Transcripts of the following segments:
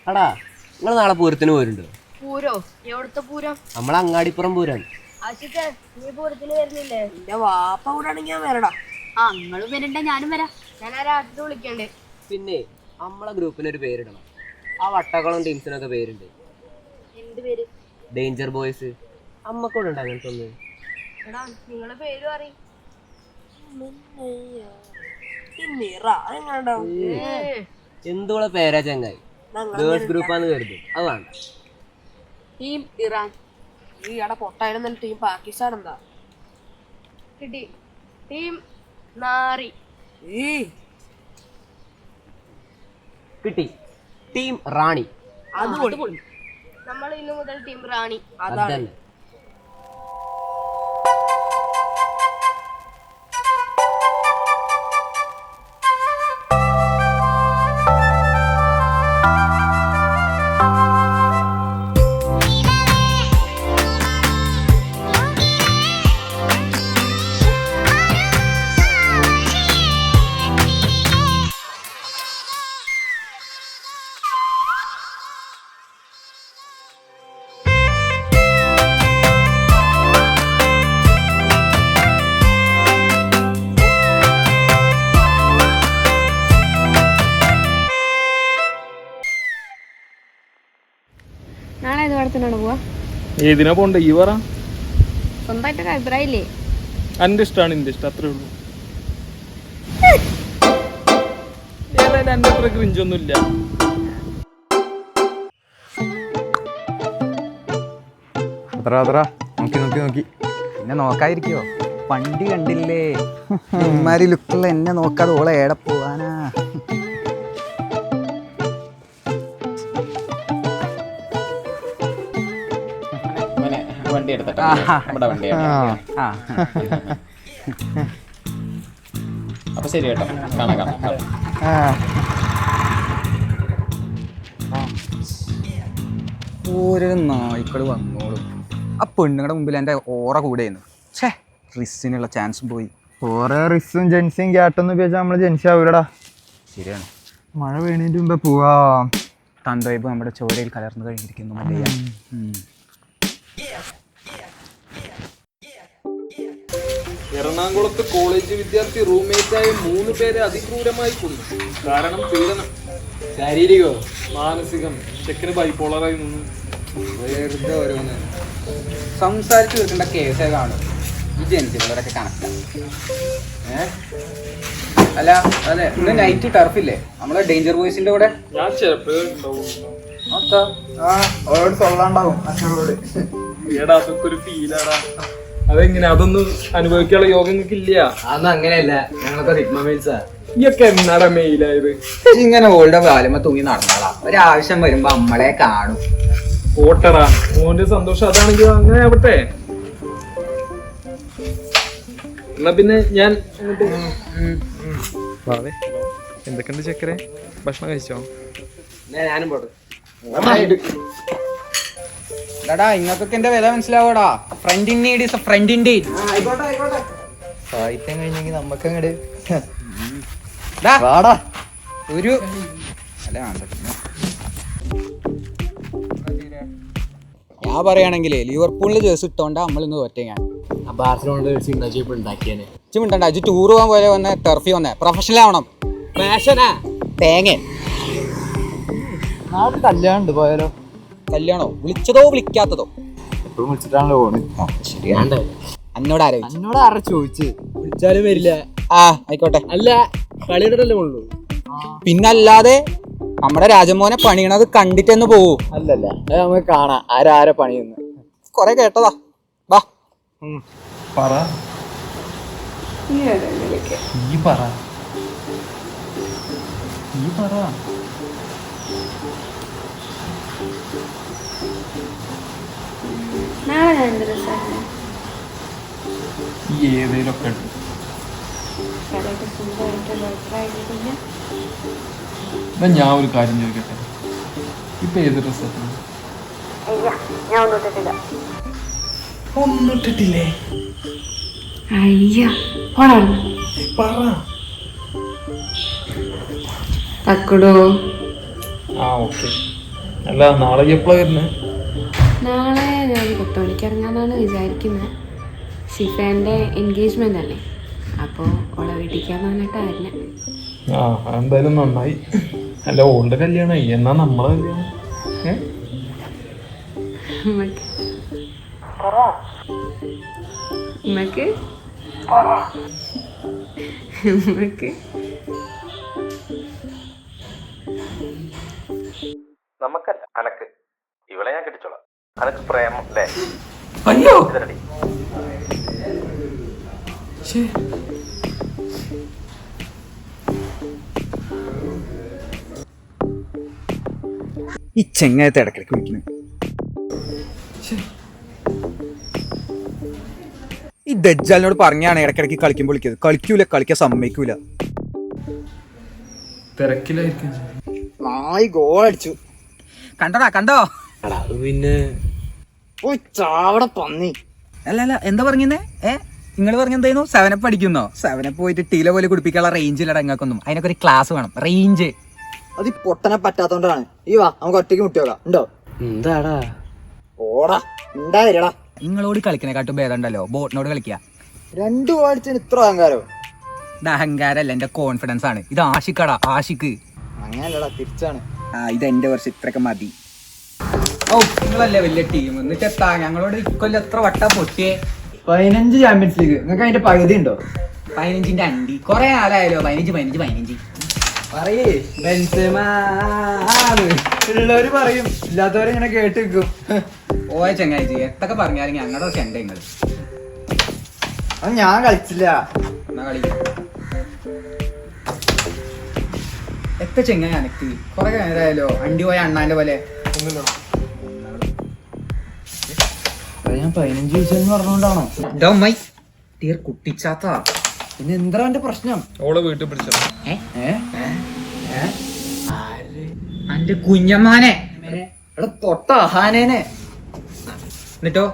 അടാ നിങ്ങൾ നാളെ പൂരത്തിന് പോരുണ്ടോ? പൂരോ? എവിടുത്തെ പൂരം? നമ്മളെ അങ്ങാടിപ്പുറം പൂരാണ്. ആശിത്തെ, നീ പൂരത്തിന് വരുന്നില്ലേ? എന്റെ വാപ്പ കൂടാണെങ്കിൽ ഞാൻ വരടാ. ആ നിങ്ങളും വരണ്ട, ഞാനും വരാം. ഞാൻ ആ രാത്രി വിളിക്കണ്ടേ. പിന്നെ നമ്മളെ ഗ്രൂപ്പിനൊരു പേരിടണം. ആ വട്ടക്കുളം ടീംസിനൊക്കെ പേരുണ്ട്. എന്ത് പേര്? Danger boys. അമ്മക്കൂടെ ഉണ്ട് അങ്ങനത്തെ ഒന്ന്. എടാ നിങ്ങളെ പേര് പറയും. എന്തുള്ള പേരാ ചങ്ങായി? ഗേൾസ് ഗ്രൂപ്പാന്ന് കരുതും. അത് വേണ്ട. Team Iran. ഈ അവിടെ പൊട്ടായിരുന്ന ടീം പാകിസ്ഥാൻ എന്താ കിട്ടി? ടീം നാറി. കിട്ടി. ടീം റാണി. നമ്മൾ ഇന്നു മുതൽ ടീം റാണി. അതന്നെ. നാളെ ഏത് പടത്തിനാണ് പോവാ? ഏതിനാ പോണ്ടേ ഈ പറ. സ്വന്തമായിട്ടൊരു അഭിപ്രായം ഇല്ലേ? എന്റെ ഇഷ്ടമാണ്, എന്റെ ഇഷ്ടം, അത്രേ ഉള്ളൂ. ഏതായാലും എന്റെ അത്ര ക്രിഞ്ചൊന്നുമില്ല. നോക്കി എന്നെ നോക്കാതിരിക്കോ? വണ്ടി കണ്ടില്ലേ? ഇമാരി ലുക്കുള്ള എന്നെ നോക്കാതെ ഓളെ ഏടെ പോവാനാ? വണ്ടി എടുത്തിട്ട് നമ്മുടെ വണ്ടിയാണ്. അപ്പൊ ശരി കേട്ടോ, കാണാം. ഓരോ നായ്ക്കള് വന്നോളും. ആ പെണ്ണുങ്ങളുടെ മുമ്പിൽ എൻ്റെ ഓറ കൂടെയായിരുന്നു. ഛേ, റിസിനുള്ള ചാൻസും പോയി. ഓരോ റിസും ജെൻസിയും ക്യാട്ടൊന്നും ഉപയോഗിച്ചാൽ നമ്മൾ ജെൻസി ആവൂലടാ. ശരിയാണ്. മഴ പെയ്യണതിൻ്റെ മുമ്പേ പോവാം. തന്തോയ്പ് നമ്മുടെ ചോരയിൽ കലർന്നു കഴിഞ്ഞിരിക്കുന്നു. എറണാകുളത്ത് കോളേജ് വിദ്യാർത്ഥി റൂംമേറ്റായ 3 പേരെ അതിക്രൂരമായി കൊന്നു. കാരണം പീഡനം. ശാരീരികോ മാനസികം. ചെക്കന് ബൈപ്പോളറായി നിന്നു. വെറുതെ ഓരോന്ന് സംസാരിച്ചു തീർക്കേണ്ട കേസേ കാണും. ഈ ജെൻസികളൊക്കെ കണക്റ്റാണ്. അല്ല അതെ, ഇന്ന് നൈറ്റ് ടർഫില്ലേ നമ്മളെ ഡേഞ്ചർ ബോയ്സിന്റെ കൂടെ? ഞാൻ ചിലപ്പോഴുണ്ടാവും. അവരോട് തൊള്ളാണ്ടാവും അച്ഛനോട്. ഏടാ അതൊക്കെ ഒരു ഫീലാടാ. അതെങ്ങനെ? അതൊന്നും അനുഭവിക്കാനുള്ള യോഗം നിങ്ങൾക്ക് ഇല്ല. അതൊന്നും അങ്ങനെയല്ല, ഞങ്ങളൊക്കെ റിഗ്മമെയിൽസാ. ഈയൊക്കെ എന്നാടാ മെയിലായത്? ഇങ്ങനെ ഓൾഡ് വാലുമ തൂങ്ങി നടന്നാളാ. ഒരാവശ്യം വരുമ്പോ നമ്മളെ കാണും. ഓട്ടടാ, മോന്റെ സന്തോഷം അതാണെങ്കിൽ അങ്ങനെ ആവട്ടെ. എന്നാ പിന്നെ ഞാൻ എന്തൊക്കെയുണ്ട് ചക്കരെ? ഭക്ഷണം കഴിച്ചോ? ഞാനും പോട്ടെ. എടാ ഇങ്ങക്കൊക്കെ എന്റെ വില മനസ്സിലാവോടാ. Friend in need is a friend in deed. സാഹിത്യം കഴിഞ്ഞെങ്കിൽ നമുക്ക് അങ്ങോട്ട് ഒരു ഞാൻ പറയുകയാണെങ്കിലേ ലിവർപൂളിൽ ജേഴ്സി ഇട്ടോണ്ടാ നമ്മളിന്ന് തോറ്റേ. ഞാൻ ഉണ്ടാക്കിയാ അജ് ടൂർ പോകാൻ പോലെ വന്ന ടർഫി വന്നേ പ്രൊഫഷണൽ ആവണം. ഫാഷനാ തേങ്ങ. നാളെ കല്യാണം പോയാലോ? കല്യാണോ? വിളിച്ചതോ വിളിക്കാത്തതോ? എപ്പോഴും വിളിച്ചിട്ടാണല്ലോ പോണ്. ശരിയാണ്. എന്നോട് ആലോചിച്ചു. എന്നോട് ആരാ ചോദിച്ച്? വിളിച്ചാലും വരില്ല. ആയിക്കോട്ടെ. അല്ല, കളിയുടെ ഉള്ളൂ. പിന്നല്ലാതെ നമ്മുടെ രാജമോനെ പണിയണത് കണ്ടിട്ടെന്ന് പോവൂ. അല്ലല്ല, അത് നമുക്ക് കാണാം ആരാരെ പണിയുന്നു. കൊറേ കേട്ടതാ. വാ പറ. നാളെ ഞാൻ എന്ത് രസമാണ്. ഏതേലൊക്കെ ഉണ്ട്. സ്വന്തമായിട്ടൊരു അഭിപ്രായം പിന്നെ എന്നാ ഞാൻ ഒരു കാര്യം ചോദിക്കട്ടെ, ഇപ്പൊ ഏത് ഡ്രസ്? ഞാൻ ഒന്നിട്ടിട്ടില്ല. ഒന്നിട്ടിട്ടില്ലേ? അയ്യ പറ. തക്കടോ. ഓക്കെ. അല്ല നാളെ എപ്പോഴാ വരുന്നത്? നാളെ ഞാൻ 10 മണിക്ക് ഇറങ്ങാന്നാണ് വിചാരിക്കുന്നത്. ഷിഫേൻ്റെ എൻഗേജ്മെൻ്റ് അല്ലേ, അപ്പോൾ ഓളെ വീട്ടിലേക്ക് പറഞ്ഞിട്ടായിരുന്നു. ആ എന്തായാലും നന്നായി. അല്ല ഓളുടെ കല്യാണമായി, എന്നാ നമ്മളെ കല്യാണം? ഉമ്മക്ക് ഉമ്മക്ക് ഉമ്മക്ക് നമുക്കല്ല അനക്ക്. ഇവളെ ഞാൻ കെട്ടിച്ചോളാം. അനക്ക് പ്രേമം അല്ലേ? അയ്യോ ഇതടി. ഈ ചെങ്ങായത്തെ ഇടക്കിടക്ക് വിളിക്കുന്നത്. ഈ ദജ്ജാലിനോട് പറഞ്ഞാണ് ഇടക്കിടക്ക് കളിക്കുമ്പോൾ വിളിക്കുന്നത്. കളിക്കൂല, കളിക്കാൻ സമ്മതിക്കൂല. തിരക്കിലായിരിക്കും. നായി ഗോൾ അടിച്ചു. കണ്ടോടാ, കണ്ടോ? പിന്നെ ഓ ചാവട പന്നി. അല്ല എന്താ പറഞ്ഞേ? നിങ്ങൾ പറഞ്ഞെന്തായിരുന്നു? 7up അടിക്കുന്നോ? 7up പോയിട്ട് ടീല പോലെ കുടിപ്പിക്കാനുള്ള റേഞ്ചിലട ഇങ്ങക്കൊന്നും. അതിനൊക്കെ ഒരു ക്ലാസ് വേണം, റേഞ്ച്. അത് ഈ പൊട്ടനെ പറ്റാത്തോണ്ടാണ്. ഈ വാ നമുക്ക് ഒറ്റയ്ക്ക് മുട്ടിയോക്കാം. ഉണ്ടോ? എന്താടാ? ഓടാ ഉണ്ടായിരടാ. നിങ്ങളോട് കളിക്കണേക്കാട്ടും ഭേദം ഉണ്ടല്ലോ ബോട്ടിനോട് കളിക്കുക. 2 വാടിച്ചതിന് ഇത്ര അഹങ്കാരോ? ഇത് അഹങ്കാരല്ല, എന്റെ കോൺഫിഡൻസ് ആണ്. ഇത് ആഷിക്കടാ, ആഷിക്ക്. അങ്ങനല്ലടാ, തിരിച്ചാണ്. ഇത് എന്റെ വർഷം ഇത്രയൊക്കെ മതി. ഓ നിങ്ങളല്ലേ വലിയ ടീം, എന്നിട്ട് എത്താ ഞങ്ങളോട് ഇക്കൊല്ലം എത്ര വട്ടാ പൊട്ടിയേ? 15 ചാമ്പ്യൻസ് ലീഗ്. നിങ്ങൾക്ക് അതിന്റെ പകുതി ഉണ്ടോ? 15ന്റെ അണ്ടി. കൊറേ ആളായാലോ 15 പറയേ. ഉള്ളവര് പറയും, ഇല്ലാത്തവരിങ്ങനെ കേട്ട് വെക്കും. ഓയ ചങ്ങായി എത്തൊക്കെ പറഞ്ഞാലും ഞങ്ങളുടെ ചെണ്ട നിങ്ങള്. അത് ഞാൻ കളിച്ചില്ല. എന്നാ കളി എത്ര ചെങ്ങായി അനക്ക്. കൊറേ നേരമായാലോ അണ്ടി പോയ അണ്ണാന്റെ പോലെ. ഞാൻ 15 ദിവസം പറഞ്ഞോണ്ടാണോ? കുട്ടിച്ചാത്ത. പിന്നെ എന്താ എന്റെ പ്രശ്നം? ഓളെ വീട്ടിൽ പിടിച്ചോ. അന്റെ കുഞ്ഞമ്മാനെ തൊട്ട ഹാനേനെ. എന്നിട്ടോ?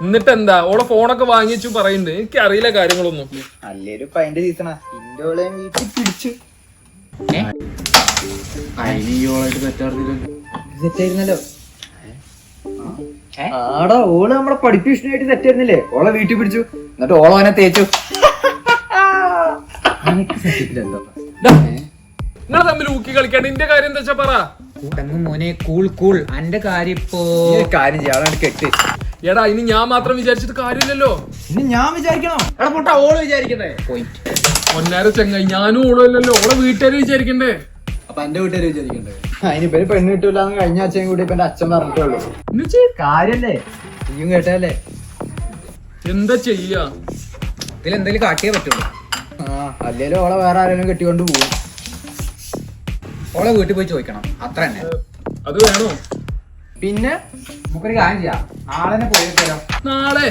എന്നിട്ട് എന്താ ഓളെ ഫോണൊക്കെ വാങ്ങിച്ചു പറയുന്നുണ്ട്. എനിക്ക് അറിയില്ല കാര്യങ്ങളൊന്നും. അല്ലേലും ഇപ്പൊ അതിന്റെ സീസണാ. ഇന്റെ വീട്ടിൽ പിടിച്ചു. സെറ്റായിരുന്നല്ലോ. ആടാ ഓള് നമ്മളെ പഠിപ്പിഷനായിട്ട് സെറ്റായിരുന്നില്ലേ? ഓളെ വീട്ടിൽ പിടിച്ചു, എന്നിട്ട് ഓളവനെ തേച്ചു. നിങ്ങൾ തമ്മിൽ ഊക്കി കളിക്കാണ്ട് ഇന്റെ കാര്യം എന്താ വെച്ചാ പറ. മോനെ കൂൾ അന്റെ കാര്യം ഇപ്പോ കാര്യം ചെയ്യാൻ കെട്ട്. എടാ ഇനി ഞാൻ മാത്രം വിചാരിച്ചിട്ട് കാര്യമില്ലല്ലോ. ഇനി ഞാൻ വിചാരിക്കണോ? എടാ പൊട്ടാ ഓള് വിചാരിക്കണ്ടേ? ഒന്നേര ചെങ്ങായി ഞാനും ഓളല്ലോ. ഓളെ വീട്ടുകാര് വിചാരിക്കണ്ടേ? അപ്പൊ എന്റെ വീട്ടുകാര് വിചാരിക്കണ്ടേ? അതിനിപ്പോ പെണ്ണ് കിട്ടൂലെന്ന് കഴിഞ്ഞ അച്ഛൻ കൂടി ഇപ്പൊ എന്റെ അച്ഛൻ പറഞ്ഞിട്ടുള്ളൂ. കാര്യല്ലേ നീയും കേട്ടല്ലേ? എന്താ ചെയ്യാ? ഇതിലെന്തെങ്കിലും കാട്ടിയേ പറ്റുള്ളൂ. അല്ലേലും ഓളെ വേറെ ആരെങ്കിലും കെട്ടിക്കൊണ്ട് പോകും. ഓളെ വീട്ടിൽ പോയി ചോദിക്കണം, അത്ര തന്നെ. അത് വേണോ? പിന്നെ നമുക്കൊരു കാര്യം ചെയ്യാം, നാളെ പോയി തരാം. നാളെ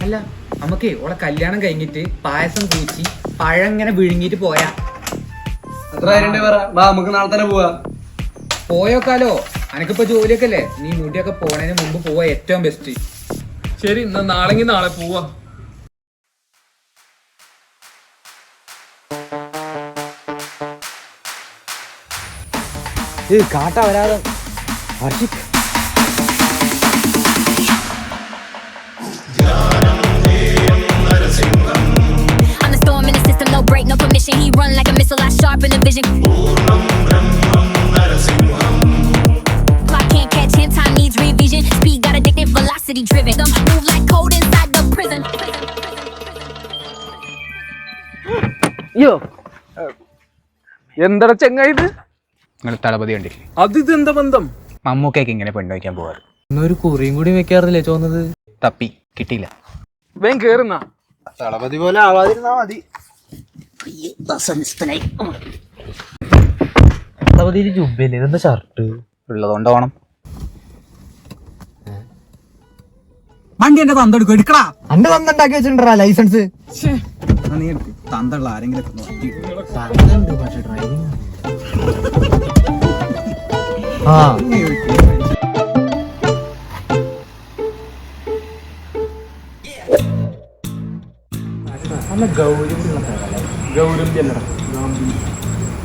അല്ല നമുക്കേ ഓളെ കല്യാണം കഴിഞ്ഞിട്ട് പായസം കൂച്ചി പഴം ഇങ്ങനെ വിഴുങ്ങിട്ട് പോരാ. നമുക്ക് നാളെ തന്നെ പോവാ. പോയോക്കാലോ, അനക്കിപ്പോ ജോലിയൊക്കെ അല്ലേ, നീ മുടിയൊക്കെ പോണതിന് മുമ്പ് പോവാ ഏറ്റവും ബെസ്റ്റ്. ശരി എന്നാ നാളെങ്കിൽ നാളെ പോവാ. കാട്ട വരാതെ I'm the storm in the system, no break, no permission. He run like a missile, I sharpen the vision. Clock can't catch him, time needs revision. Speed got addicted, velocity driven. Move like code inside the prison. അയ്യോ എന്താ ചെങ്ങായി ഇത്? നിങ്ങൾ തളപതി കണ്ടില്ലേ? അത് ഇതെന്താ ബന്ധം? മമ്മൂക്കയ്ക്ക് ഇങ്ങനെ പെണ്ണ് വയ്ക്കാൻ പോവാറ്. ഒരു കുറിയും കൂടി വെക്കാറില്ലേ ചോന്നത്? തപ്പി കിട്ടിയില്ല. വേഗം കേറുന്ന തളപതി പോലെ ആവാതിരുന്നാ മതി. ജുബല്ലേ, ഇതെന്താ ഷർട്ട് ഉള്ളതുകൊണ്ട് ഓണം. വണ്ടി എന്റെ തന്തെടുക്കും, എടുക്കടാ. അന്റെ തന്നുണ്ടാക്കി വെച്ചിട്ടുണ്ടാ ലൈസൻസ്? നീ എടുക്കും, തന്തുള്ള ആരെങ്കിലും നോക്കി. പക്ഷെ ഡ്രൈവിംഗ് ആ അല്ല ഗൗരവം അല്ലടാ.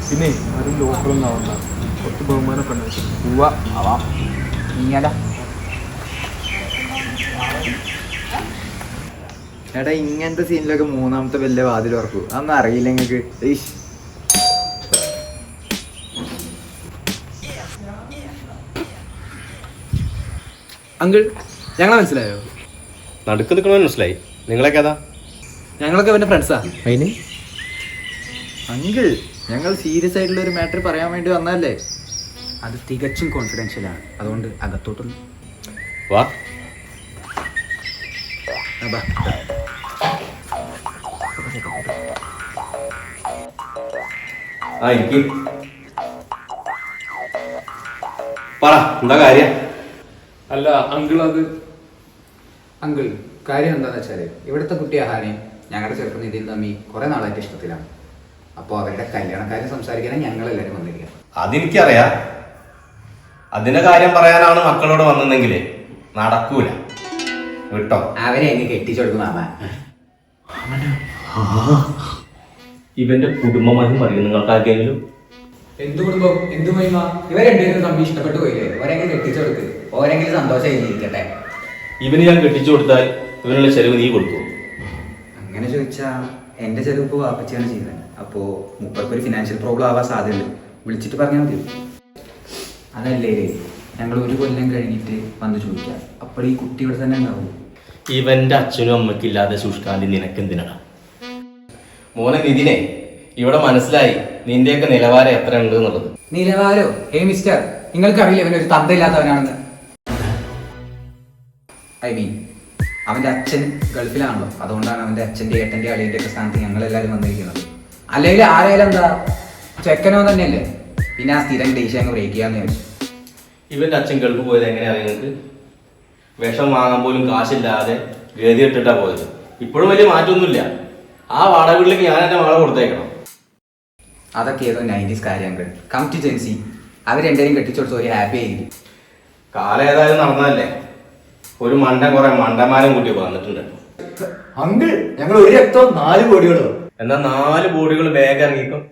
പിന്നെ ആരും ലോക്കലൊന്നും ആവണ്ട. കുറച്ച് ബഹുമാനപ്പെടണം. ആവാം. നീയല്ല എടാ ഇങ്ങനത്തെ സീനിലൊക്കെ മൂന്നാമത്തെ വലിയ വാതിൽ ഉറക്കൂ. അതൊന്നും അറിയില്ല നിങ്ങൾക്ക്. അങ്കിൾ ഞങ്ങളെ മനസ്സിലായോ? നടുക്ക് നിൽക്കണമെന്ന് മനസ്സിലായി. നിങ്ങളൊക്കെ അതാ? ഞങ്ങളൊക്കെ അവൻ്റെ ഫ്രണ്ട്സാ. അതിന് അങ്കിൾ ഞങ്ങൾ സീരിയസ് ആയിട്ടുള്ള ഒരു മാറ്റർ പറയാൻ വേണ്ടി വന്നതല്ലേ. അത് തികച്ചും കോൺഫിഡൻഷ്യലാണ്. അതുകൊണ്ട് അകത്തോട്ടൊന്നും വാ. പറ, എന്താ കാര്യം? അല്ല അങ്കിൾ, അത് അങ്കിൾ കാര്യം എന്താണെന്ന് വെച്ചാൽ ഇവിടുത്തെ കുട്ടി ഹാനി ഞങ്ങളുടെ ചെറുപ്പം നിധിയിൽ തമ്മി കുറേ നാളായിട്ട് ഇഷ്ടത്തിലാണ്. അപ്പോൾ അവരുടെ കല്യാണക്കാര്യം സംസാരിക്കാനാണ് ഞങ്ങളെല്ലാവരും വന്നിരിക്കുക. അതെനിക്കറിയാം. അതിന്റെ കാര്യം പറയാനാണ് മക്കളോട് വന്നെങ്കിൽ നടക്കൂല. വിട്ടോ. അവരെ എങ്ങനെ കെട്ടിച്ചെടുക്കും മാമ. ഇവന്റെ കുടുംബമായി അറിയും നിങ്ങൾക്കാർക്കെങ്കിലും? എന്ത് കുടുംബം, എന്ത് മഹിമ? ഇവരെന്തെങ്കിലും തമ്മിൽ ഇഷ്ടപ്പെട്ടു പോയില്ലേ? ഓരെങ്കിലും കെട്ടിച്ചെടുക്ക്, ഓരെങ്കിലും സന്തോഷമായി ഇരിക്കട്ടെ. ഇവന് ഞാൻ കെട്ടിച്ചു കൊടുത്താൽ ഇവനുള്ള ചെലവ് നീ കൊടുക്കൂ? അങ്ങനെ ചോദിച്ചാൽ എൻ്റെ ചെലവ് ഇപ്പോൾ വാപ്പച്ചിയാണ് ചെയ്യുന്നത്. അപ്പോൾ മുപ്പത്തൊരു ഫിനാൻഷ്യൽ പ്രോബ്ലം ആവാൻ സാധ്യതയുണ്ട്. വിളിച്ചിട്ട് പറഞ്ഞാൽ മതി. അതല്ലേ ഞങ്ങൾ ഒരു കൊല്ലം കഴിഞ്ഞിട്ട് വന്ന് ചോദിക്കാം. അപ്പോൾ ഈ കുട്ടി ഇവിടെ തന്നെ ഉണ്ടാവും. ഇവന്റെ അച്ഛനും അമ്മയ്ക്കില്ലാതെ സൂക്ഷിക്കാണ്ട് നിനക്കെന്തിനാണ്? മോനെ നിതിനെ, ഇവിടെ മനസ്സിലായി നിന്റെയൊക്കെ നിലവാരം എത്ര ഉണ്ട് എന്നുള്ളത്. നിലവാരോ? മിസ്റ്റർ, നിങ്ങൾക്കറിയില്ല ഇവനൊരു തന്തയില്ലാത്തവനാണെന്ന്. ഐ മീൻ അവൻ്റെ അച്ഛൻ ഗൾഫിലാണല്ലോ. അതുകൊണ്ടാണ് അവൻ്റെ അച്ഛൻ്റെ ഏട്ടൻ്റെ അളിയൻ്റെ ഒക്കെ സ്ഥാനത്ത് ഞങ്ങളെല്ലാവരും വന്നിരിക്കുന്നത്. അല്ലെങ്കിൽ ആരായാലും എന്താ ചെക്കനോ തന്നെയല്ലേ. പിന്നെ ആ സ്ഥിരം ഡേശ അങ്ങ് ബ്രേക്ക് ചെയ്യാന്ന് ചോദിച്ചു. ഇവന്റെ അച്ഛൻ ഗൾഫ് പോയത് എങ്ങനെയാ നിങ്ങൾക്ക്? വിഷം വാങ്ങാൻ പോലും കാശില്ലാതെ ഗതി ഇട്ടിട്ടാ പോയത്. ഇപ്പോഴും വലിയ മാറ്റമൊന്നുമില്ല. ആ വാടക വീട്ടിലേക്ക് ഞാൻ എൻ്റെ മകളെ കൊടുത്തേക്കണം. അതൊക്കെ ഏതോ 90s കാര്യങ്ങൾ. Come to Jency. അവർ രണ്ടുപേരും കെട്ടിച്ചോടുത്ത് ഒരു ഹാപ്പി ആയിരിക്കും. കാലം ഏതായാലും നടന്നതല്ലേ. ഒരു മണ്ടൻ കുറെ മണ്ടന്മാരും കൂട്ടി വന്നിട്ടുണ്ട്. അങ്കിൾ ഞങ്ങൾ ഒരു രക്തം 4 കോടികളോ? എന്നാ 4 ബോഡികൾ വേഗം ഇറങ്ങിക്കും.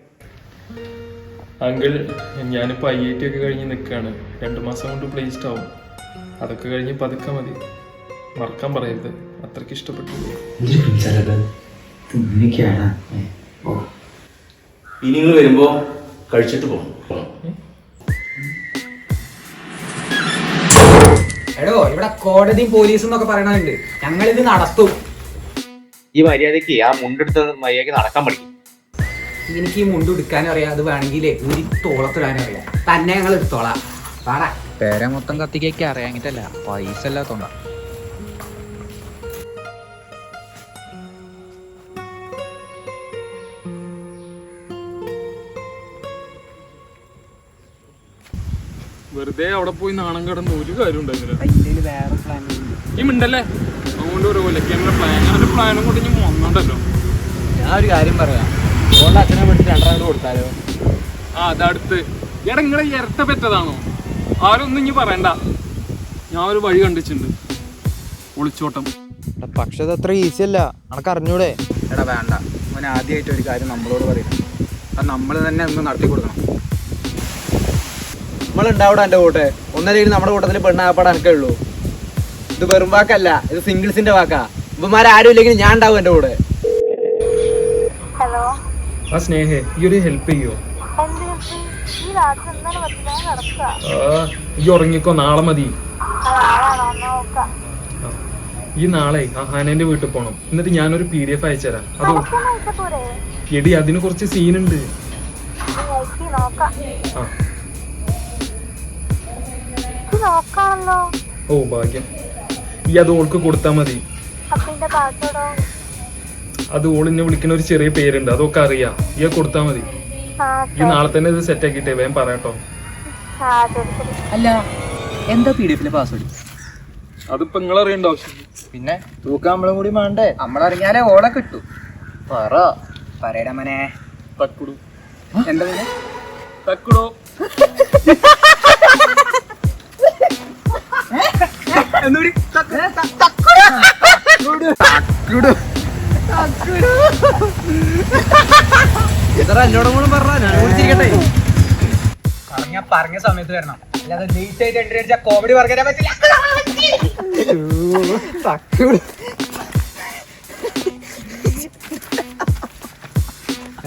അങ്കിൾ, ഞാനിപ്പോൾ IIT ഒക്കെ കഴിഞ്ഞ് നിൽക്കുകയാണ്. 2 മാസം കൊണ്ട് പ്ലേസ്ഡ് ആവും. അതൊക്കെ കഴിഞ്ഞ് പതുക്കെ മതി. മറക്കാൻ പറയരുത്, അത്രയ്ക്ക് ഇഷ്ടപ്പെട്ടു. ഇനി നിങ്ങൾ വരുമ്പോ കഴിച്ചിട്ട് പോകണം. എടോ, ഇവിടെ കോടതിയും പോലീസും എന്നൊക്കെ പറയണുണ്ട്. ഞങ്ങളിത് നടത്തും. ഈ മര്യാദക്ക് ആ മുണ്ടെടുത്ത് മര്യാദക്ക് നടക്കാൻ പഠിക്കും. എനിക്ക് ഈ മുണ്ട് എടുക്കാനും അറിയാം. അത് വേണമെങ്കിൽ ഒരു തോളത്തിടാനും അറിയാം. തന്നെ ഞങ്ങൾ എടുത്തോളാം. പാടാ പേരെ മൊത്തം കത്തിക്കൊക്കെ അറിയാങ്ങിട്ടല്ല, പൈസ ഇല്ലാത്തോണ്ടാ. വെറുതെ അവിടെ പോയി നാണം കിടന്ന് ഒരു കാര്യം ഉണ്ടായിരുന്നില്ല. ഈ മിണ്ടല്ലേ അതുകൊണ്ട് ഒരു കൊല്ലക്കാനുള്ള പ്ലാനും കൊണ്ട് ഇനി വന്നോണ്ടല്ലോ. ഞാൻ ഒരു കാര്യം പറയാം. അതുകൊണ്ട് അച്ഛനെ വിട്ടിട്ട് 2 റൗണ്ട് കൊടുത്താലോ? അതടുത്ത് എടാ നിങ്ങളെ ഇരട്ട പെറ്റതാണോ? ആരൊന്നും ഇനി പറയണ്ട. ഞാൻ ഒരു വഴി കണ്ടിട്ടുണ്ട്. ഒളിച്ചോട്ടം. പക്ഷെ അത് അത്ര ഈസി അല്ല. അനക്ക് അറിഞ്ഞൂടെ? എടാ വേണ്ട. അവൻ ആദ്യമായിട്ട് ഒരു കാര്യം നമ്മളോട് പറയും. അത് നമ്മൾ തന്നെ ഒന്ന് നടത്തി കൊടുക്കണം. നമ്മളുണ്ടാവിടെ എൻ്റെ കൂട്ടെ. ഒന്നല്ലെങ്കിൽ നമ്മുടെ കൂട്ടത്തിൽ പെണ്ണാപ്പാട് അനക്കേ ഉള്ളൂ. ഇത് വെറും വാക്കല്ല, ഇത് സിംഗിൾസിന്റെ വാക്കാ. ഇവന്മാരും ഇല്ലെങ്കിൽ ഞാൻ ഉണ്ടാവും എൻ്റെ കൂടെ. ഹലോ, ആ സ്നേഹേ, ഈ ഒരു ഹെൽപ്പ് ചെയ്യോ? ഈ രാത്രി എന്താണ് പറ്റുന്നത്? നടക്കുക. ഈ ഉറങ്ങിക്കോ, നാളെ മതി. നോക്കാം. ഈ നാളെ ഹാനേന്റെ വീട്ടിൽ പോണം. എന്നിട്ട് ഞാനൊരു PDF അയച്ചുതരാം. അത് എടി, അതിന് കുറച്ച് സീനുണ്ട്. ഓ ഭാഗ്യം. ഈ അത് ഓൾക്ക് കൊടുത്താ മതി. അത് ഓളിനെ വിളിക്കുന്ന ഒരു ചെറിയ പേരുണ്ട്, അതൊക്കെ അറിയാം. ഈ കൊടുത്താ മതി. ഈ നാളെ തന്നെ ഇത് സെറ്റ് ആക്കിട്ടേ വേഗം പറയാട്ടോ. അല്ല, എന്താ PDF പാസ്വേഡ്? അതിപ്പോ നിങ്ങൾ അറിയേണ്ട ആവശ്യം. പിന്നെ തൂക്കാൻ നമ്മളും കൂടി വേണ്ടേ? നമ്മളറിഞ്ഞാലേ ഓളെ കിട്ടു. പറയടാ മനെ. തക്കുടു. എന്താ മനെ? തക്കുടോ. എന്നോടും കൂടെ പറഞ്ഞ ഞാൻ വിളിച്ചിരിക്കട്ടെ. പറഞ്ഞ പറഞ്ഞ സമയത്ത് വരണം. അല്ലാതെ ലേറ്റ് ആയിട്ട് എൻട്രി അടിച്ചാൽ കോമഡി പറയാൻ പറ്റില്ല.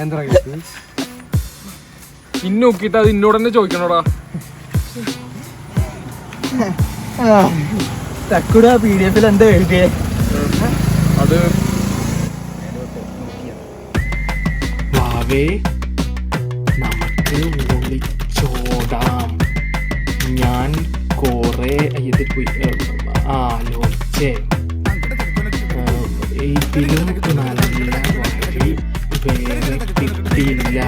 എന്താ ഇന്ന് നോക്കിയിട്ട് അത് ഇന്നോട് തന്നെ ചോദിക്കണോടാ. തക്കുട PDF എന്താ എഴുതിയേ? അത് വാവേ നമുക്ക് ഒളിച്ചോടാം. ഞാൻ കൊറേ ആലോചിച്ചേ, ഇതിലും നല്ല വഴി വേറെ കിട്ടിയില്ല.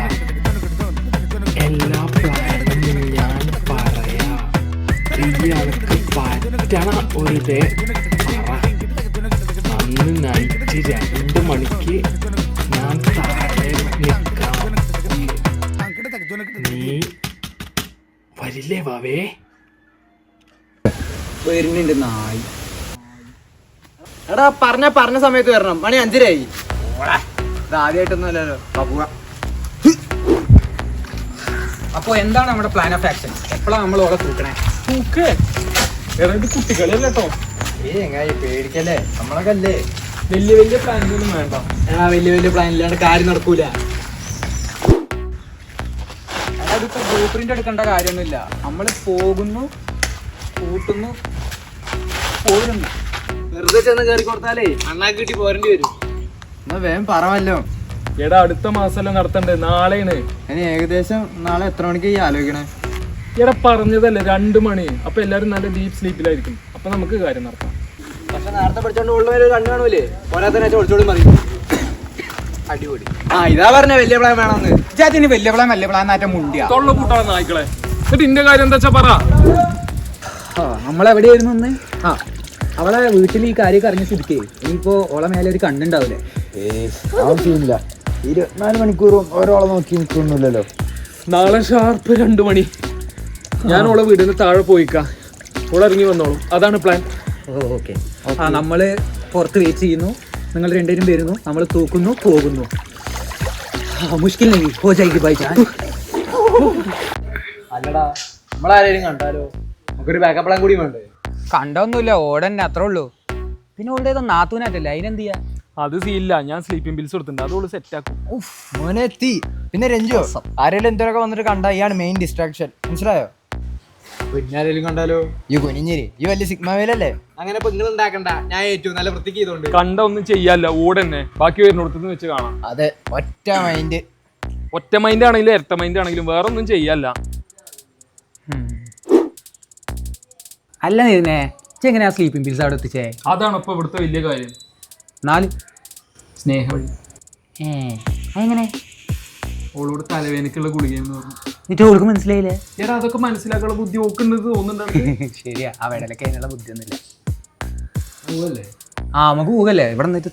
എല്ലാ പ്ലാനും ഞാൻ പറയാം. ഇയാൾക്ക് പറ്റണ ഒരു ഡേ പറ. അന്ന് നൈറ്റ് 2 മണിക്ക് ഞാൻ താഴെ നിൽക്കാം. നീ വരില്ലേ വാവേ? വരുന്നുണ്ട് നായി. എടാ പറഞ്ഞ സമയത്ത് വരണം. മണി 5:30. ഇത് ആദ്യമായിട്ടൊന്നും അല്ലല്ലോ. അപ്പൊ എന്താണ് നമ്മുടെ പ്ലാൻ ഓഫ് ആക്ഷൻ? എപ്പോഴാണ് നമ്മൾ ഓളെ തൂക്കണേ? കുട്ടികളല്ലേ കേട്ടോ. എങ്ങനെ പേടിക്കല്ലേ? നമ്മളൊക്കെ അല്ലേ. വലിയ വലിയ പ്ലാനൊന്നും വേണ്ട. വലിയ പ്ലാൻ ഇല്ലാണ്ട് കാര്യം നടക്കൂല. അതിപ്പോ ബ്ലൂ പ്രിന്റ് എടുക്കേണ്ട കാര്യമൊന്നുമില്ല. നമ്മൾ പോകുന്നു, കൂട്ടുന്നു, പോരുന്നു. വെറുതെ ചെന്ന് കയറി കൊടുത്താലേ അണ്ണാക്കി കിട്ടി പോരേണ്ടി വരും. എന്നാ വേഗം പറവല്ലോ. എടാ അടുത്ത മാസമല്ല നടത്തണ്ടേ? നാളെയാണ്. ഇനി ഏകദേശം നാളെ എത്ര മണിക്ക് ഈ ആലോചിക്കണേ? എടാ പറഞ്ഞതല്ലേ 2 മണി. അപ്പൊ എല്ലാരും നല്ല ഡീപ് സ്ലീപ്പിലായിരിക്കും. അപ്പൊ നമുക്ക് കാര്യം നടത്താം. പക്ഷെ നേരത്തെ പഠിച്ചോണ്ട് ഉള്ളവര് കണ്ണു കാണൂലേ? പോരാത്തന്നെ ഒളിച്ചോടും മതി. അടിപൊളി. ഇതാ പറഞ്ഞ വലിയ പ്ലാൻ വേണമെന്ന്. ചേച്ചി വലിയ പ്ലാൻ നാറ്റം മുണ്ടിയാ തൊള്ള കൂട്ടാണ് നായ്ക്കളെ. എന്നിട്ട് ഇന്റെ കാര്യം എന്താ വെച്ചാ പറ. നമ്മളെവിടെയായിരുന്നു ഒന്ന്? അവളെ വീട്ടിൽ ഈ കാര്യമൊക്കെ അറിഞ്ഞ സ്ഥിതിക്ക് ഇനിയിപ്പോ ഓളെ മേലെ ഒരു കണ്ണുണ്ടാവൂലേ? ആവശ്യമില്ല. 24 മണിക്കൂറും ഓരോളെ നോക്കി നിൽക്കൊന്നുമില്ലല്ലോ. നാളെ ഷാർപ്പ് 2 മണി ഞാൻ ഓളെ വീടിന് താഴെ പോയിക്കാം. ഓളിറങ്ങി വന്നോളും. അതാണ് പ്ലാൻ. ഓക്കെ. നമ്മള് പുറത്ത് വെയിറ്റ് ചെയ്യുന്നു. നിങ്ങൾ രണ്ടുപേരും വരുന്നു. നമ്മൾ തൂക്കുന്നു, പോകുന്നു. മുഷ്കിൽ അല്ലടാ, നമ്മളാരേലും കണ്ടാലോ? നമുക്കൊരു ബാക്കപ്പ് പ്ലാൻ കൂടി വേണ്ടേ? കണ്ടൊന്നുമില്ല, ഓടന്നെ അത്രേ ഉള്ളൂ. പിന്നെ ഓളുടെ ഏതോ നാത്തൂനായിട്ടല്ലേ, അതിനെന്ത് ചെയ്യാ? അത് സീല്ല. ഞാൻ സ്ലീപ്പിംഗ് ബിൽസ് കൊടുത്തിട്ടുണ്ട്. അതോള് സെറ്റ് ആക്കും. മോനെ എത്തി. പിന്നെ രഞ്ജു, ആരെങ്കിലും എന്തൊക്കെ വന്നിട്ട് കണ്ടാ ഇയാണ് മെയിൻ ഡിസ്ട്രാക്ഷൻ. മനസ്സിലായോ? പിന്നെ ആരെങ്കിലും കണ്ടാലോ? ഈ കുനിഞ്ഞിരി ഈ വലിയ സിഗ്മവേലല്ലേ? അങ്ങനെ ഇപ്പൊ നിങ്ങൾ ഉണ്ടാക്കണ്ട. ഞാൻ ഏറ്റവും നല്ല വൃത്തിക്ക് ചെയ്തോണ്ട് കണ്ട ഒന്നും ചെയ്യാല്ല. ഓടന്നെ ബാക്കി വരുന്നിടത്തുനിന്ന് വെച്ച് കാണാം. അതെ, ഒറ്റ മൈൻഡ് ആണെങ്കിലും ഇരട്ട മൈൻഡ് ആണെങ്കിലും വേറെ ഒന്നും ചെയ്യല്ല. അല്ല നീന്നെ എങ്ങനെയാ സ്ലീപ്പിംഗ് പിൽസ് അവിടെ എത്തിച്ചേ? അതാണ് ഇപ്പൊ ഇവിടുത്തെ വലിയ കാര്യം. 4 സ്നേഹ വഴി. എങ്ങനെ? ഓളോട് തലവേനക്കുള്ള ഗുളികയെന്ന് പറഞ്ഞു. എന്നിട്ട് ഓൾക്ക് മനസ്സിലായില്ലേ? എടാ അതൊക്കെ മനസ്സിലാക്കാനുള്ള ബുദ്ധി ഓക്കുണ്ടെന്ന് തോന്നുന്നുണ്ട്. ശരിയാ, ആ വേടലൊക്കെ അതിനുള്ള ബുദ്ധിയൊന്നുമില്ല. നമുക്ക് പോകല്ലേ ഇവിടെ നിന്നിട്ട്.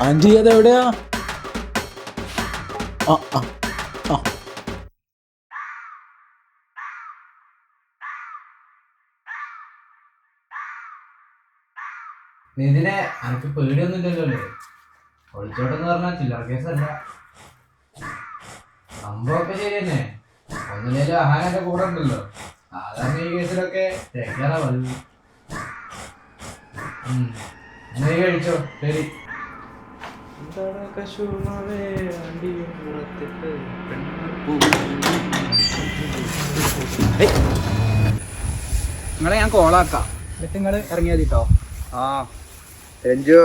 ആൻറ്റി അതെവിടെയാ? നിതിനെ അനക്ക് പേടിയൊന്നും ഇല്ലല്ലോ? ഒളിച്ചോട്ടെന്ന് പറഞ്ഞാൽ ചില്ലറ കേസല്ല. സംഭവമൊക്കെ ശരി തന്നെ. ഒന്നിലേലും ആഹാരൊക്കെ കൂടെ ഉണ്ടല്ലോ. സാധാരണ ഈ കേസിലൊക്കെ തേക്കാറാ വലുത്. കഴിച്ചോ. ശരി. നിങ്ങളെ ഞാൻ കോളാക്കാം. എന്നിട്ട് നിങ്ങൾ ഇറങ്ങിയാൽ കേട്ടോ. രഞ്ജു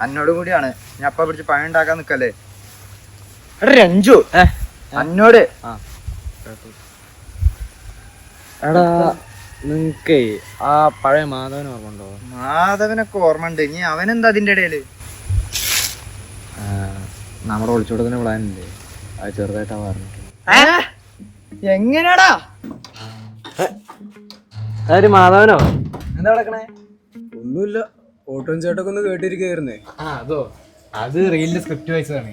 അന്നോടും കൂടിയാണ്. ഞാൻ അപ്പ പിടിച്ച് പണി ഉണ്ടാക്കാൻ നിക്കല്ലേ? രഞ്ജു അന്നോട്. എടാ നിങ്ങക്കേ ആ പഴയ മാധവനെ ഓർമ്മ ഉണ്ടോ? മാധവനൊക്കെ ഓർമ്മ ഉണ്ട്. ഇനി അവനെന്താ അതിന്റെ ഇടയില്? നമ്മുടെ ഒളിച്ചോടത്തിന് പ്ലാൻ ഉണ്ട്. അത് ചെറുതായിട്ടാ പറഞ്ഞിട്ട്. എങ്ങനെയാടാ? അതൊരു മാധവനോ? എന്താ നടക്കണേ? ഒന്നുമില്ല, ഓട്ടോൻ ചേട്ടൊക്കെ ഒന്ന് കേട്ടിരിക്കുകയായിരുന്നേ. അതോ, അത് റീലിന്റെ സ്ക്രിപ്റ്റ് വായിച്ചതാണ്.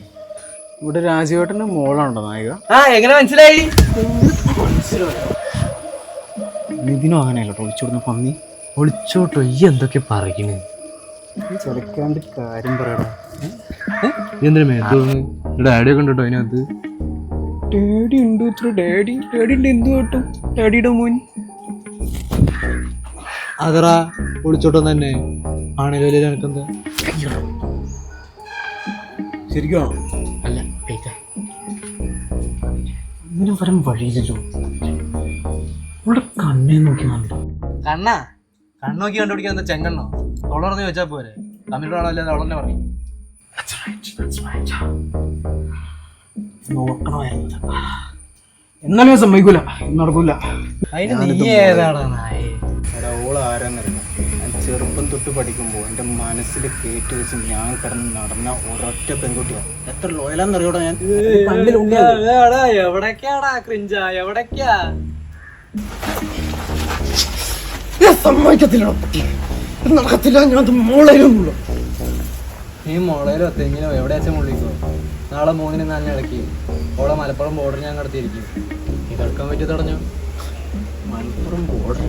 ഇവിടെ രാജീവേട്ടന്റെ മോളാണോ നായിക? എങ്ങനെ മനസ്സിലായി? നിതിനോ അങ്ങനെയല്ലോ ഒളിച്ചോടുന്ന പന്നി. ഒളിച്ചോട്ടോ ഈ എന്തൊക്കെ പറയണ്? ചെലക്കാണ്ട് കാര്യം പറയടാ. എന്തിനു മേത്തോന്ന് ഡാഡി ഒക്കെ ഉണ്ടോ അതിനകത്ത്? ഡാഡി ഉണ്ട്, ഇത്ര ഡാഡിന്റെ എന്ത് കേട്ടും ഡാഡിയുടെ മോൻ. അതറാ ഒളിച്ചോട്ടോ തന്നെ ആണല്ലോ എനക്കെന്താ? ശരിക്കും അല്ല അങ്ങനെ വരാൻ വഴിയില്ലല്ലോ. ഇവിടെ കണ്ണേ നോക്കി കണ്ടോ? കണ്ണോക്കി കണ്ടുപിടിക്കാൻ എന്താ ചെങ്കണ്ണോ? തൊളർന്ന് ചോദിച്ചാ പോരെ. തമിഴാണോ അല്ലേ അവളെന്നെ പറയും. എന്നാലും ഞാൻ സമ്മതിക്കൂല, നടക്കൂല. അതിന് നീ ഏതാടാ നായേ? ഓള് ആരാന്നറിയാം. ഞാൻ ചെറുപ്പം തൊട്ട് പഠിക്കുമ്പോൾ എൻ്റെ മനസ്സിൽ കയറ്റി വെച്ച് ഞാൻ കിടന്ന് നടന്ന ഒരൊറ്റ പെൺകുട്ടിയാണ്. എത്ര ലോയലാന്നറിയോടാ ഞാൻ. എവിടേക്കാടാ ക്രിഞ്ച, എവിടേക്കാ? സമ്മതിക്കത്തില്ല, നടക്കത്തില്ല. ഞാൻ മോളേലൊന്നുമില്ല. നീ മുളയിലോ തെങ്ങിനോ എവിടെയാച്ചാ മുള്ളിക്കോ. നാളെ 3-ന് നല്ല ഇടയ്ക്ക് ഓളെ മലപ്പുറം ബോർഡർ ഞാൻ കടത്തിയിരിക്കും. ഇതെടുക്കാൻ പറ്റി തടഞ്ഞു. Malappuram border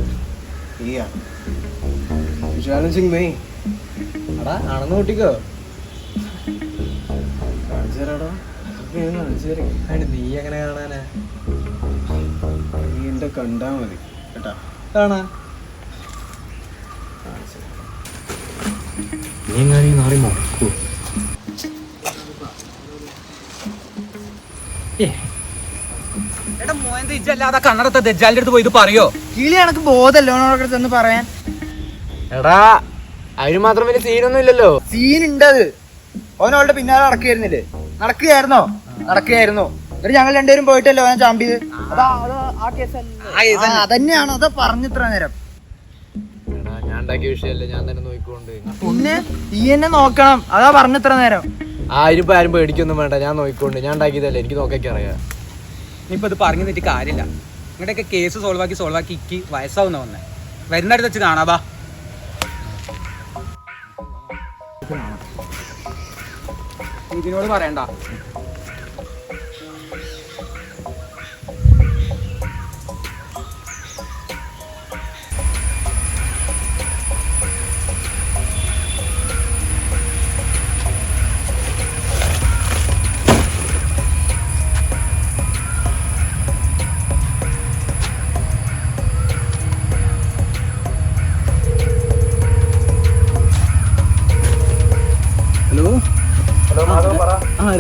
challenging May. അടാ ആണെന്ന് കൂട്ടിക്കോ. കാണിച്ചേരാടാ, അതിന് നീ എങ്ങനെ കാണാനാ? നീ എന്റെ കണ്ടാ മതി കേട്ടാ. കാണാ നീ എങ്ങനെ നാറി മുടക്കൂ? എടാ മോയന്ത ഇജ്ജല്ലാതെ കണ്ണടത്തെ ദജ്ജാലിന്റെ അടുത്ത് പോയി ഇത് പറയോ? കിളി എനക്ക് ബോധല്ലോ ചെന്ന് പറയാൻ. എടാ അതിന് മാത്രം വലിയ സീനൊന്നും ഇല്ലല്ലോ. സീനുണ്ടത്. ഓനോളുടെ പിന്നാലെ നടക്കുകയായിരുന്നോ? എന്നിട്ട് ഞങ്ങൾ രണ്ടുപേരും പോയിട്ടല്ലോ ഓനെ ചാമ്പിയത്. അതന്നെയാണ് അതാ പറഞ്ഞിത്ര നേരം. ഞാൻ ഉണ്ടാക്കിയ വിഷയല്ലേ, ഞാൻ തന്നെ നോക്കിക്കൊണ്ട്. പിന്നെ നീ എന്നെ നോക്കണം, അതാ പറഞ്ഞിത്ര നേരം. ആരും ആരും പേടിക്കൊന്നും വേണ്ട, ഞാൻ നോക്കിക്കൊണ്ട്. ഞാൻ ഉണ്ടാക്കിയതല്ലേ, എനിക്ക് നോക്കിയൊക്കെ അറിയാം. ഇനിയിപ്പോൾ ഇത് പറഞ്ഞു തെറ്റി കാര്യമില്ല. നിങ്ങളുടെയൊക്കെ കേസ് സോൾവ് ആക്കി ഇക്ക് വയസ്സാവുന്ന വന്നേ. വരുന്നിടത്ത് വെച്ച് കാണാവാ. ഇതിനോട് പറയണ്ട.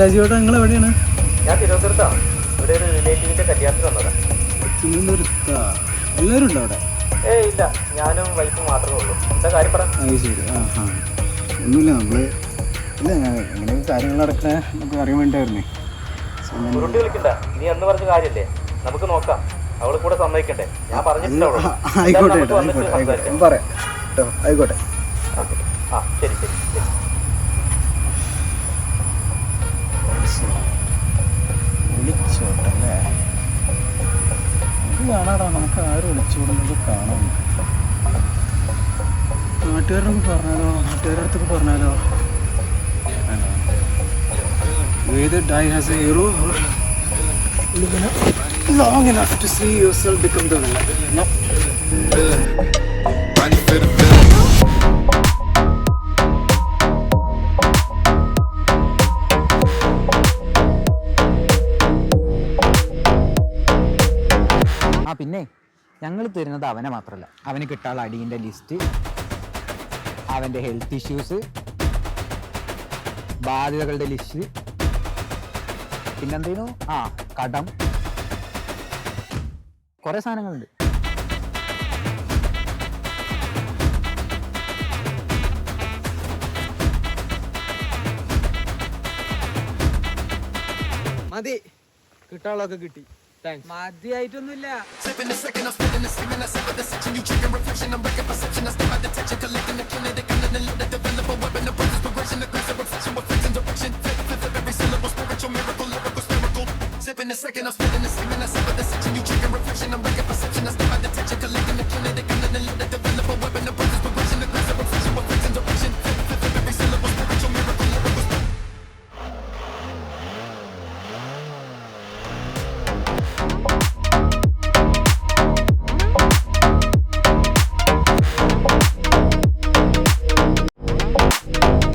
രാജീവേട്ടാ, നിങ്ങൾ എവിടെയാണ്? ഞാൻ തിരുവനന്തപുരത്താണ്. ഇവിടെ ഒരു റിലേറ്റീവിന്റെ കല്യാണത്തിന് വന്നതാ. തിരുവനന്തപുരത്താ? എല്ലാവരും ഉണ്ടോ അവിടെ? ഇല്ല, ഞാനും വൈഫും മാത്രമേ ഉള്ളൂ. എന്താ കാര്യം പറ? ശരി. ഒന്നുമില്ല, നമ്മള് ഇല്ല എങ്ങനെ കാര്യങ്ങൾ നടക്കണേ നമുക്ക് അറിയാൻ വേണ്ടിയായിരുന്നേ. ഉരുട്ടി വിളിക്കണ്ട, നീ എന്ന് പറഞ്ഞ കാര്യല്ലേ, നമുക്ക് നോക്കാം. അവള് കൂടെ സമ്മതിക്കണ്ടേ? ഞാൻ പറഞ്ഞിട്ടുണ്ടോ? ആയിക്കോട്ടെ ഞാൻ പറയാം കേട്ടോ. ആയിക്കോട്ടെ. ആ ശരി ശരി ശരി. വിളിച്ചോട്ടല്ലേ, ഇത് കാണാടാ. നമുക്ക് ആരും വിളിച്ചുവിടുന്നത് കാണാം. നാട്ടുകാരുടെ അടുത്തൊക്കെ പറഞ്ഞാലോ. Whether die as a hero or long enough to see yourself become the villain. No. പിന്നെ ഞങ്ങൾ തരുന്നത് അവനെ മാത്രമല്ല, അവന് കിട്ടാനുള്ള അടീൻ്റെ ലിസ്റ്റ്, അവൻ്റെ ഹെൽത്ത് ഇഷ്യൂസ്, ബാധ്യതകളുടെ ലിസ്റ്റ്, പിന്നെന്തേനു കടം, കുറേ സാധനങ്ങളുണ്ട്. മതി, കിട്ടാനുള്ളതൊക്കെ കിട്ടി. മതിയായിട്ടൊന്നുമില്ല.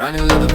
Brand new leather